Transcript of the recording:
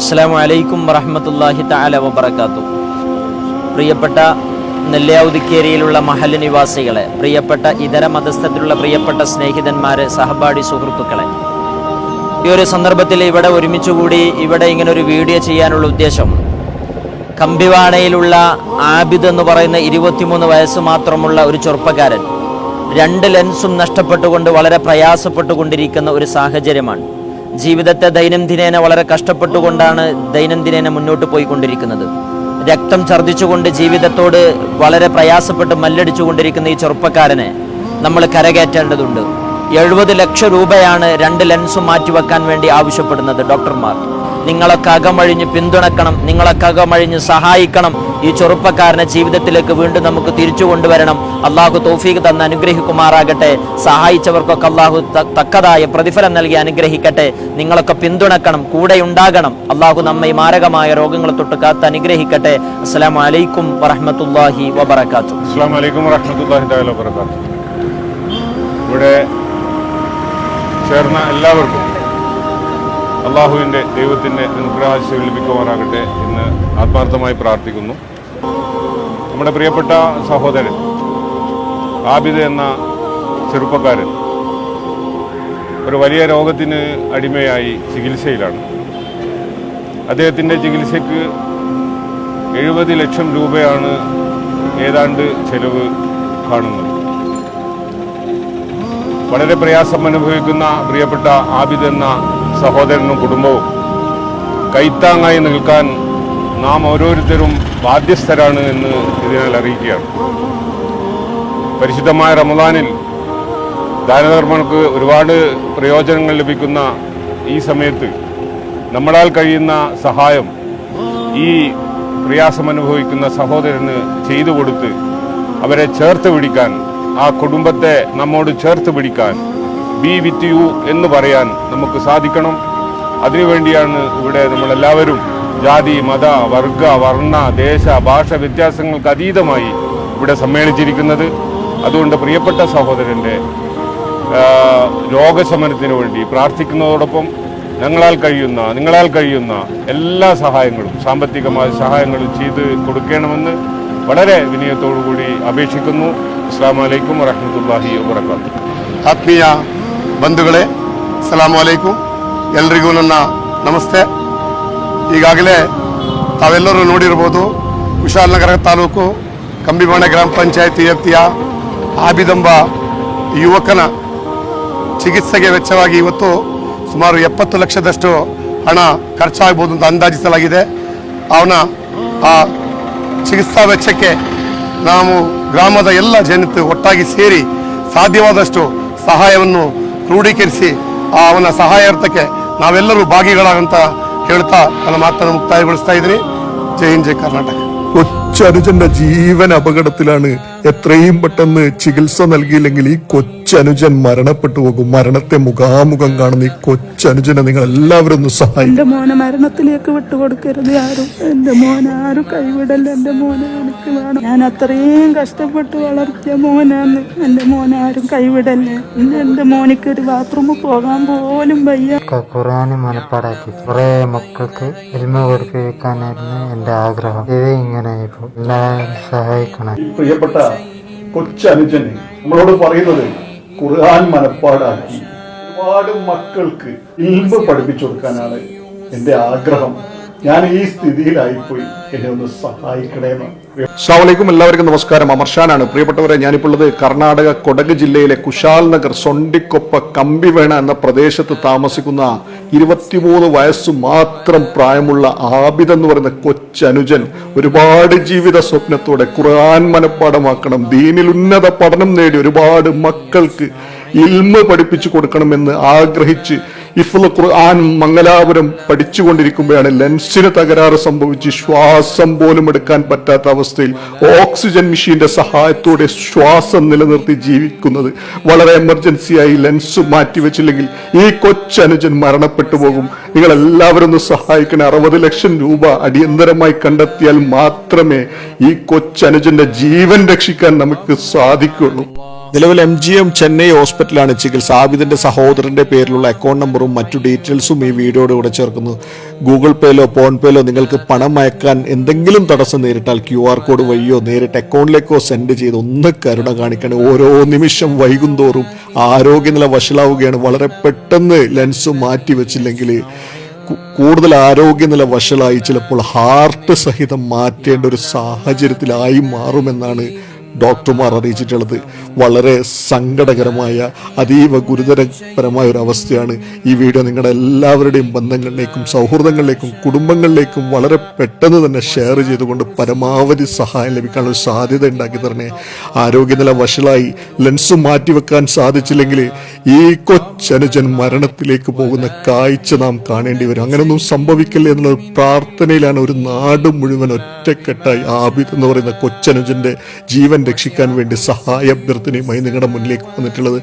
അസ്സലാമു അലൈക്കും വറഹ്മത്തുള്ളാഹി തആല വബറകാതുഹു. പ്രിയപ്പെട്ട നെല്ലിയാവുതിക്കേരിയിലുള്ള മഹല്ല് നിവാസികളെ, പ്രിയപ്പെട്ട ഇതര മതസ്ഥത്തിലുള്ള പ്രിയപ്പെട്ട സ്നേഹിതന്മാരെ, സഹപാഠി സുഹൃത്തുക്കളെ, ഈ ഒരു സന്ദർഭത്തിൽ ഇവിടെ ഒരുമിച്ചുകൂടി ഇവിടെ ഇങ്ങനൊരു വീഡിയോ ചെയ്യാനുള്ള ഉദ്ദേശം, കമ്പിവാണയിലുള്ള ആബിദ് എന്ന് പറയുന്ന 23 വയസ്സ് മാത്രമുള്ള ഒരു ചെറുപ്പക്കാരൻ 2 ലെൻസും നഷ്ടപ്പെട്ടുകൊണ്ട് വളരെ പ്രയാസപ്പെട്ടുകൊണ്ടിരിക്കുന്ന ഒരു സാഹചര്യമാണ്. ജീവിതത്തെ ദൈനംദിനേന വളരെ കഷ്ടപ്പെട്ടുകൊണ്ടാണ് ദൈനംദിനേന മുന്നോട്ട് പോയിക്കൊണ്ടിരിക്കുന്നത്. രക്തം ഛർദ്ദിച്ചുകൊണ്ട് ജീവിതത്തോട് വളരെ പ്രയാസപ്പെട്ട് മല്ലടിച്ചുകൊണ്ടിരിക്കുന്ന ഈ ചെറുപ്പക്കാരനെ നമ്മൾ കരകയറ്റേണ്ടതുണ്ട്. 70 ലക്ഷം രൂപയാണ് 2 ലെൻസും മാറ്റിവെക്കാൻ വേണ്ടി ആവശ്യപ്പെടുന്നത് ഡോക്ടർമാർ. നിങ്ങളൊക്കെ അകമഴിഞ്ഞ് പിന്തുണക്കണം, നിങ്ങളൊക്കെ അകമഴിഞ്ഞ് സഹായിക്കണം. ഈ ചെറുപ്പക്കാരനെ ജീവിതത്തിലേക്ക് വീണ്ടും നമുക്ക് തിരിച്ചു കൊണ്ടുവരണം. അള്ളാഹു തൗഫീഖ് തന്ന് അനുഗ്രഹിക്കുമാറാകട്ടെ. സഹായിച്ചവർക്കൊക്കെ അള്ളാഹു തക്കതായ പ്രതിഫലം നൽകി അനുഗ്രഹിക്കട്ടെ. നിങ്ങളൊക്കെ പിന്തുണക്കണം, കൂടെ ഉണ്ടാകണം. അള്ളാഹു നമ്മെ മാരകമായ രോഗങ്ങളെ തൊട്ട് കാത്ത് അനുഗ്രഹിക്കട്ടെ. അസ്സലാമു അലൈക്കും വറഹ്മത്തുള്ളാഹി വബറകാതുഹു. അസ്സലാമു അലൈക്കും വറഹ്മത്തുള്ളാഹി തആല വബറകാതുഹു. ഇവിടെ ചേർന്ന എല്ലാവർക്കും അള്ളാഹുവിൻ്റെ ദൈവത്തിൻ്റെ അനുഗ്രഹാശികൾ ലഭിക്കുമാറാകട്ടെ എന്ന് ആത്മാർത്ഥമായി പ്രാർത്ഥിക്കുന്നു. നമ്മുടെ പ്രിയപ്പെട്ട സഹോദരൻ ആബിദ് എന്ന ചെറുപ്പക്കാരൻ ഒരു വലിയ രോഗത്തിന് അടിമയായി ചികിത്സയിലാണ്. അദ്ദേഹത്തിൻ്റെ ചികിത്സയ്ക്ക് 70 ലക്ഷം രൂപയാണ് ഏതാണ്ട് ചെലവ് കാണുന്നത്. വളരെ പ്രയാസം അനുഭവിക്കുന്ന പ്രിയപ്പെട്ട ആബിദ് എന്ന സഹോദരനും കുടുംബവും കൈത്താങ്ങായി നിൽക്കാൻ നാം ഓരോരുത്തരും ബാധ്യസ്ഥരാണ് എന്ന് ഇതിനാൽ അറിയിക്കുകയാണ്. പരിശുദ്ധമായ റമദാനിൽ ദാനധർമ്മങ്ങൾക്ക് ഒരുപാട് പ്രയോജനങ്ങൾ ലഭിക്കുന്ന ഈ സമയത്ത് നമ്മളാൽ കഴിയുന്ന സഹായം ഈ പ്രയാസം അനുഭവിക്കുന്ന സഹോദരന് ചെയ്തു കൊടുത്ത് അവരെ ചേർത്ത് പിടിക്കാൻ, ആ കുടുംബത്തെ നമ്മോട് ചേർത്ത് പിടിക്കാൻ, ബി വിത്ത് യു എന്ന് പറയാൻ നമുക്ക് സാധിക്കണം. അതിനുവേണ്ടിയാണ് ഇവിടെ നമ്മളെല്ലാവരും ജാതി, മത, വർഗ, വർണ്ണ, ദേശ, ഭാഷ വ്യത്യാസങ്ങൾക്ക് അതീതമായി ഇവിടെ സമ്മേളിച്ചിരിക്കുന്നത്. അതുകൊണ്ട് പ്രിയപ്പെട്ട സഹോദരൻ്റെ രോഗശമനത്തിന് വേണ്ടി പ്രാർത്ഥിക്കുന്നതോടൊപ്പം നിങ്ങളാൽ കഴിയുന്ന എല്ലാ സഹായങ്ങളും, സാമ്പത്തികമായ സഹായങ്ങളും ചെയ്ത് കൊടുക്കണമെന്ന് വളരെ വിനയത്തോടുകൂടി അപേക്ഷിക്കുന്നു. അസ്സലാമു അലൈക്കും വറഹ്മത്തുള്ളാഹി വബറകാതുഹു. ಆತ್ಮೀಯ ಬಂಧುಗಳೇ, ಸಲಾಮು ಅಲೈಕುಂ. ಎಲ್ರಿಗೂ ನನ್ನ ನಮಸ್ತೆ. ಈಗಾಗಲೇ ತಾವೆಲ್ಲರೂ ನೋಡಿರ್ಬೋದು, ಕುಶಾಲನಗರ ತಾಲೂಕು ಕಂಬಿಬಾಣೆ ಗ್ರಾಮ ಪಂಚಾಯತಿ ವ್ಯಾಪ್ತಿಯ ಆಬಿದ್ ಎಂಬ ಯುವಕನ ಚಿಕಿತ್ಸೆಗೆ ವೆಚ್ಚವಾಗಿ ಇವತ್ತು ಸುಮಾರು 70 ಲಕ್ಷದಷ್ಟು ಹಣ ಖರ್ಚಾಗಬಹುದು ಅಂತ ಅಂದಾಜಿಸಲಾಗಿದೆ. ಅವನ ಆ ಚಿಕಿತ್ಸಾ ವೆಚ್ಚಕ್ಕೆ ನಾವು ಗ್ರಾಮದ ಎಲ್ಲ ಜನತೆ ಒಟ್ಟಾಗಿ ಸೇರಿ ಸಾಧ್ಯವಾದಷ್ಟು ಸಹಾಯವನ್ನು ಕ್ರೋಢೀಕರಿಸಿ ಅವನ ಸಹಾಯಾರ್ಥಕ್ಕೆ ನಾವೆಲ್ಲರೂ ಭಾಗಿಗಳಾಗಂತ ಹೇಳ್ತಾ ನನ್ನ ಮಾತನ್ನು ಮುಕ್ತಾಯಗೊಳಿಸ್ತಾ ಇದ್ದೀನಿ. ಜೈ ಹಿಂದ್, ಜೈ ಕರ್ನಾಟಕ. കൊച്ചനുജന്റെ ജീവൻ അപകടത്തിലാണ്. എത്രയും പെട്ടെന്ന് ചികിത്സ നൽകിയില്ലെങ്കിൽ ഈ കൊച്ചനുജൻ മരണപ്പെട്ടു പോകും. മരണത്തെ മുഖാമുഖം കാണുന്ന ഈ കൊച്ചനുജനെ നിങ്ങൾ എല്ലാവരും ഒന്ന് സഹായിക്കും. എന്റെ മോനെ മരണത്തിലേക്ക് വിട്ടുകൊടുക്കരുത് ആരും. എന്റെ മോനെ ആരും കൈവിടല്ല. എന്റെ മോനെ എനിക്ക് വേണം. ഞാൻ അത്രയും കഷ്ടപ്പെട്ട് വളർത്തിയ മോനാന്ന്. എന്റെ മോനെ ആരും കൈവിടല്ലേ. എന്റെ മോനിക്ക് ഒരു ബാത്റൂമിൽ പോകാൻ പോലും വയ്യ. ഖുർആന് മനപ്പാടാക്കി കുറെ മക്കൾക്ക് എൽമ കൊടുക്കാനായിരുന്നു എന്റെ ആഗ്രഹം. ഇത് ഇങ്ങനെ എല്ലാവരും സഹായിക്കണം. പ്രിയപ്പെട്ട കൊച്ചനുജന് നമ്മളോട് പറയുന്നത് ഖുർആൻ മനപ്പാടാക്കി ഒരുപാട് മക്കൾക്ക് ഇൽമ പഠിപ്പിച്ചു കൊടുക്കാനാണ് എന്റെ ആഗ്രഹം. ഞാൻ ഈ സ്ഥിതിയിലായിപ്പോയി, എന്നെ ഒന്ന് സഹായിക്കണേന്ന്. അസ്സലാമു അലൈക്കും, എല്ലാവർക്കും നമസ്കാരം. അമർഷാനാണ്. പ്രിയപ്പെട്ടവരെ, ഞാനിപ്പോൾ ഉള്ളത് കർണാടക കൊടക് ജില്ലയിലെ കുശാൽ നഗർ സൊണ്ടിക്കൊപ്പ കമ്പിവേണ എന്ന പ്രദേശത്ത് താമസിക്കുന്ന 23 വയസ്സ് മാത്രം പ്രായമുള്ള ആബിദ് എന്ന് പറയുന്ന കൊച്ചനുജൻ ഒരുപാട് ജീവിത സ്വപ്നത്തോടെ ഖുർആൻ മനപ്പാടമാക്കണം, ദീനിൽ ഉന്നത പഠനം നേടി ഒരുപാട് മക്കൾക്ക് ഇൽമ പഠിപ്പിച്ചു കൊടുക്കണമെന്ന് ആഗ്രഹിച്ച് ഹിഫ്ളുൽ ഖുർആൻ മംഗലാപുരം പഠിച്ചുകൊണ്ടിരിക്കുമ്പോഴാണ് ലെൻസിന് തകരാറ് സംഭവിച്ച് ശ്വാസം പോലും എടുക്കാൻ പറ്റാത്ത അവസ്ഥയിൽ ഓക്സിജൻ മെഷീന്റെ സഹായത്തോടെ ശ്വാസം നിലനിർത്തി ജീവിക്കുന്നത്. വളരെ എമർജൻസിയായി ലെൻസ് മാറ്റിവെച്ചില്ലെങ്കിൽ ഈ കൊച്ചനുജൻ മരണപ്പെട്ടു പോകും. നിങ്ങൾ എല്ലാവരും ഒന്ന് സഹായിക്കണേ. 60 ലക്ഷം രൂപ അടിയന്തരമായി കണ്ടെത്തിയാൽ മാത്രമേ ഈ കൊച്ചനുജന്റെ ജീവൻ രക്ഷിക്കാൻ നമുക്ക് സാധിക്കുള്ളൂ. നിലവിൽ MGM ചെന്നൈ ഹോസ്പിറ്റലാണ് ചികിത്സ. ആബിദിന്റെ സഹോദരന്റെ പേരിലുള്ള അക്കൗണ്ട് നമ്പറും മറ്റു ഡീറ്റെയിൽസും ഈ വീഡിയോയുടെ കൂടെ ചേർക്കുന്നു. ഗൂഗിൾ പേയിലോ ഫോൺ പേയിലോ നിങ്ങൾക്ക് പണം അയക്കാൻ എന്തെങ്കിലും തടസ്സം നേരിട്ടാൽ QR കോഡ് വഴിയോ നേരിട്ട് അക്കൗണ്ടിലേക്കോ സെൻഡ് ചെയ്ത് ഒന്ന് കരുണ കാണിക്കണം. ഓരോ നിമിഷം വൈകുന്തോറും ആരോഗ്യനില വഷളാവുകയാണ്. വളരെ പെട്ടെന്ന് ലെൻസ് മാറ്റി വെച്ചില്ലെങ്കിൽ കൂടുതൽ ആരോഗ്യനില വഷളായി ചിലപ്പോൾ ഹാർട്ട് സഹിതം മാറ്റേണ്ട ഒരു സാഹചര്യത്തിലായി മാറുമെന്നാണ് ഡോക്ടർമാർ അറിയിച്ചിട്ടുള്ളത്. വളരെ സങ്കടകരമായ അതീവ ഗുരുതരപരമായ ഒരു അവസ്ഥയാണ്. ഈ വീഡിയോ നിങ്ങളുടെ എല്ലാവരുടെയും ബന്ധങ്ങളിലേക്കും സൗഹൃദങ്ങളിലേക്കും കുടുംബങ്ങളിലേക്കും വളരെ പെട്ടെന്ന് തന്നെ ഷെയർ ചെയ്തുകൊണ്ട് പരമാവധി സഹായം ലഭിക്കാനുള്ള ഒരു സാധ്യത ഉണ്ടാക്കി തരണേ. ആരോഗ്യനില വഷളായി ലെൻസ് മാറ്റിവെക്കാൻ സാധിച്ചില്ലെങ്കിൽ ഈ കൊച്ചനുജൻ മരണത്തിലേക്ക് പോകുന്ന കാഴ്ച നാം കാണേണ്ടി വരും. അങ്ങനെയൊന്നും സംഭവിക്കില്ല എന്നുള്ള പ്രാർത്ഥനയിലാണ് ഒരു നാട് മുഴുവൻ ഒറ്റക്കെട്ടായി ആബിദ് എന്ന് പറയുന്ന കൊച്ചനുജന്റെ ജീവൻ രക്ഷിക്കാൻ വേണ്ടി സഹായ അഭ്യർത്ഥനയുമായി നിങ്ങളുടെ മുന്നിലേക്ക് വന്നിട്ടുള്ളത്.